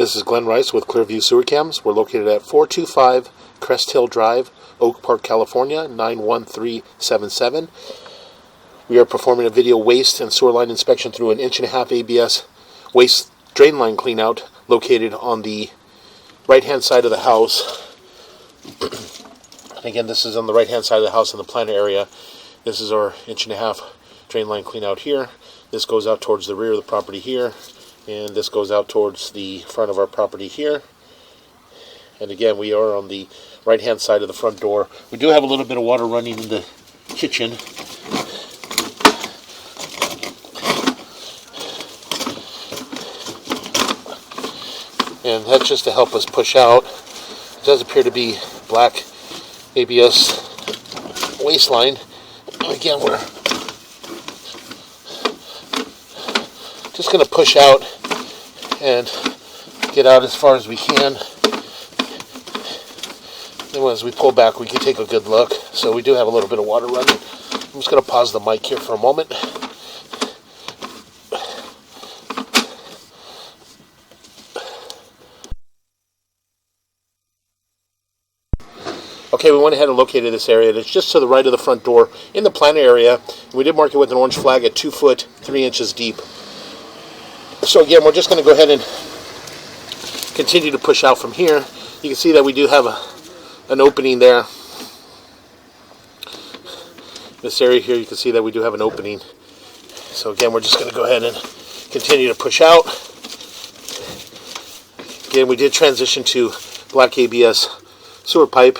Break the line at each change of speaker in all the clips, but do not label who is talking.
This is Glenn Rice with Clearview Sewer Cams. We're located at 425 Crest Hill Drive, Oak Park, California, 91377. We are performing a video waste and sewer line inspection through an 1.5 ABS waste drain line cleanout located on the right-hand side of the house. And again, this is on the right-hand side of the house in the planter area. This is our 1.5 drain line cleanout here. This goes out towards the rear of the property here, and this goes out towards the front of our property here. And again, we are on the right-hand side of the front door. We do have a little bit of water running in the kitchen. And that's just to help us push out. It does appear to be black ABS waistline. Again, we're just going to push out and get out as far as we can. And as we pull back, we can take a good look. So we do have a little bit of water running. I'm just going to pause the mic here for a moment. Okay, we went ahead and located this area. It's just to the right of the front door in the planter area. We did mark it with an orange flag at 2 foot 3 inches deep. So again, we're just going to go ahead and continue to push out from here. You can see that we do have an opening there. This area here, you can see that we do have an opening. So again, we're just going to go ahead and continue to push out. Again, we did transition to black ABS sewer pipe.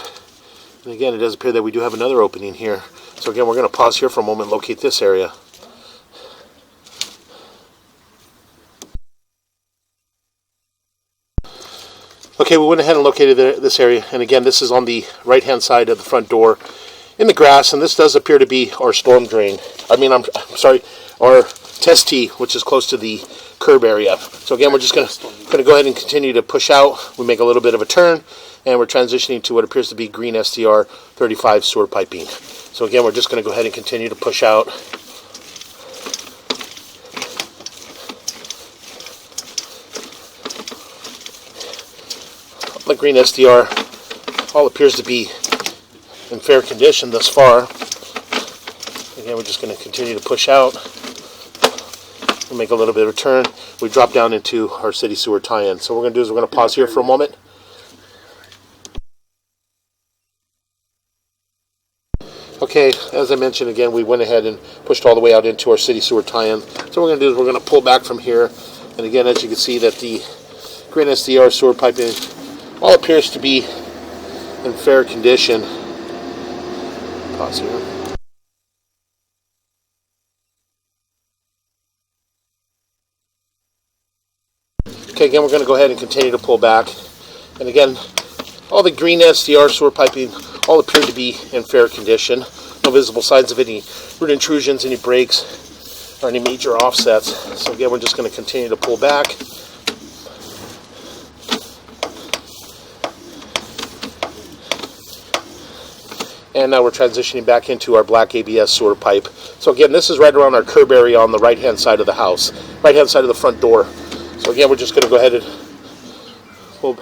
And again, it does appear that we do have another opening here. So again, we're going to pause here for a moment and locate this area. Okay, we went ahead and located this area. And again, this is on the right-hand side of the front door in the grass. And this does appear to be our storm drain. I'm sorry, our test tee, which is close to the curb area. So again, we're just going to go ahead and continue to push out. We make a little bit of a turn. And we're transitioning to what appears to be green SDR 35 sewer piping. So again, we're just going to go ahead and continue to push out. The green SDR all appears to be in fair condition thus far. Again, we're just going to continue to push out. We'll make a little bit of a turn. We drop down into our city sewer tie-in. So what we're going to do is we're going to pause here for a moment. Okay, as I mentioned, again, we went ahead and pushed all the way out into our city sewer tie-in. So what we're going to do is we're going to pull back from here. And again, as you can see, that the green SDR sewer piping all appears to be in fair condition. Pause here. Okay, again, we're going to go ahead and continue to pull back. And again, all the green SDR sewer piping all appear to be in fair condition. No visible signs of any root intrusions, any breaks, or any major offsets. So again, we're just going to continue to pull back. And now we're transitioning back into our black ABS sewer pipe. So again, this is right around our curb area on the right-hand side of the house, right-hand side of the front door. So again, we're just going to go ahead and pull.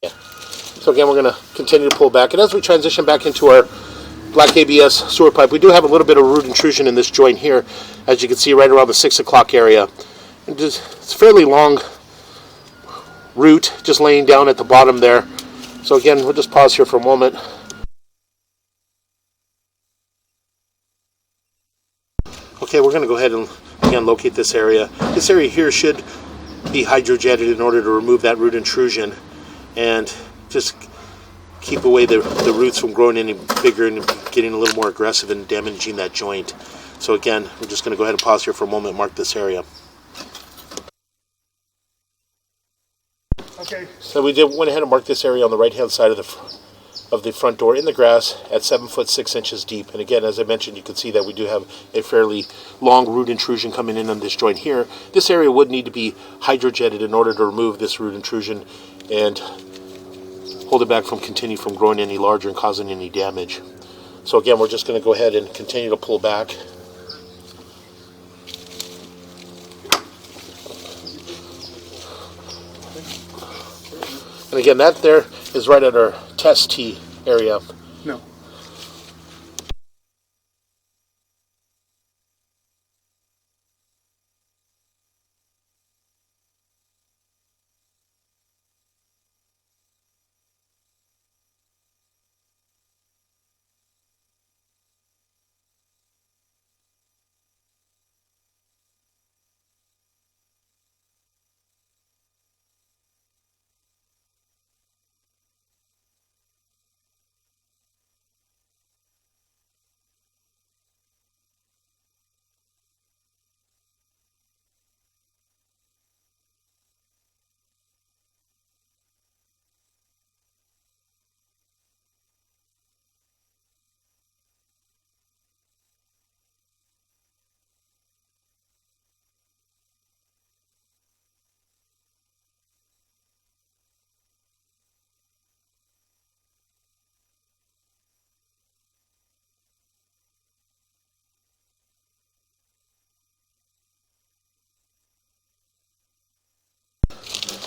So again, we're going to continue to pull back. And as we transition back into our black ABS sewer pipe, we do have a little bit of root intrusion in this joint here, as you can see right around the 6 o'clock area. And it's fairly long root just laying down at the bottom there. So again, we'll just pause here for a moment. Okay, we're going to go ahead and again locate this area. This area here should be hydrojetted in order to remove that root intrusion and just keep away the roots from growing any bigger and getting a little more aggressive and damaging that joint. So again, we're just going to go ahead and pause here for a moment and mark this area. Okay. So we went ahead and marked this area on the right-hand side of the front door in the grass at 7 foot 6 inches deep. And again, as I mentioned, you can see that we do have a fairly long root intrusion coming in on this joint here. This area would need to be hydrojetted in order to remove this root intrusion and hold it back from continuing from growing any larger and causing any damage. So again, we're just going to go ahead and continue to pull back. And again, that there is right at our test tee area.
No.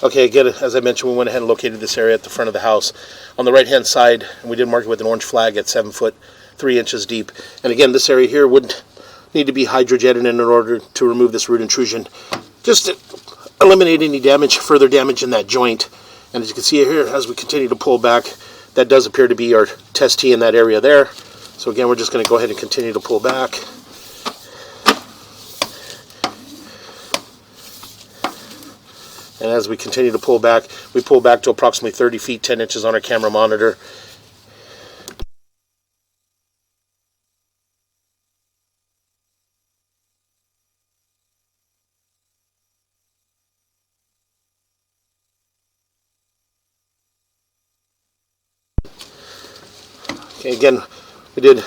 Okay, again, as I mentioned, we went ahead and located this area at the front of the house. On the right-hand side, and we did mark it with an orange flag at 7 foot 3 inches deep. And again, this area here would need to be hydrojetted in order to remove this root intrusion, just to eliminate any damage, further damage in that joint. And as you can see here, as we continue to pull back, that does appear to be our test tee in that area there. So again, we're just going to go ahead and continue to pull back. And as we continue to pull back, we pull back to approximately 30 feet, 10 inches on our camera monitor. Okay, again, we did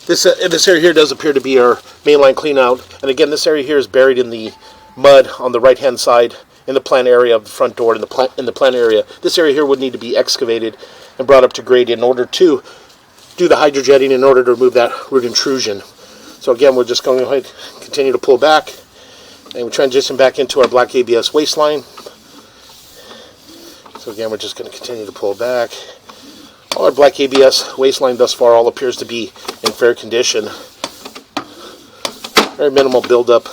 this. This area here does appear to be our mainline clean out. And again, this area here is buried in the mud on the right-hand side, in the plant area of the front door, in the plant area. This area here would need to be excavated and brought up to grade in order to do the hydrojetting, in order to remove that root intrusion. So again, we're just going to go ahead and continue to pull back, and we transition back into our black ABS waistline. So again, we're just going to continue to pull back. All our black ABS waistline thus far all appears to be in fair condition. Very minimal buildup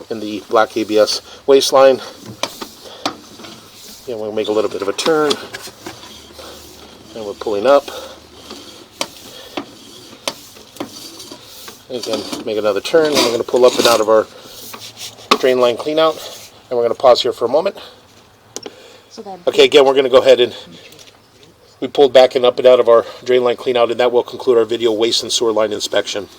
in the black ABS waistline. And we'll make a little bit of a turn, and we're pulling up. Again, make another turn, and we're going to pull up and out of our drain line clean out, and we're going to pause here for a moment. Okay, again, we're going to go ahead and we pulled back and up and out of our drain line clean out, and that will conclude our video waste and sewer line inspection.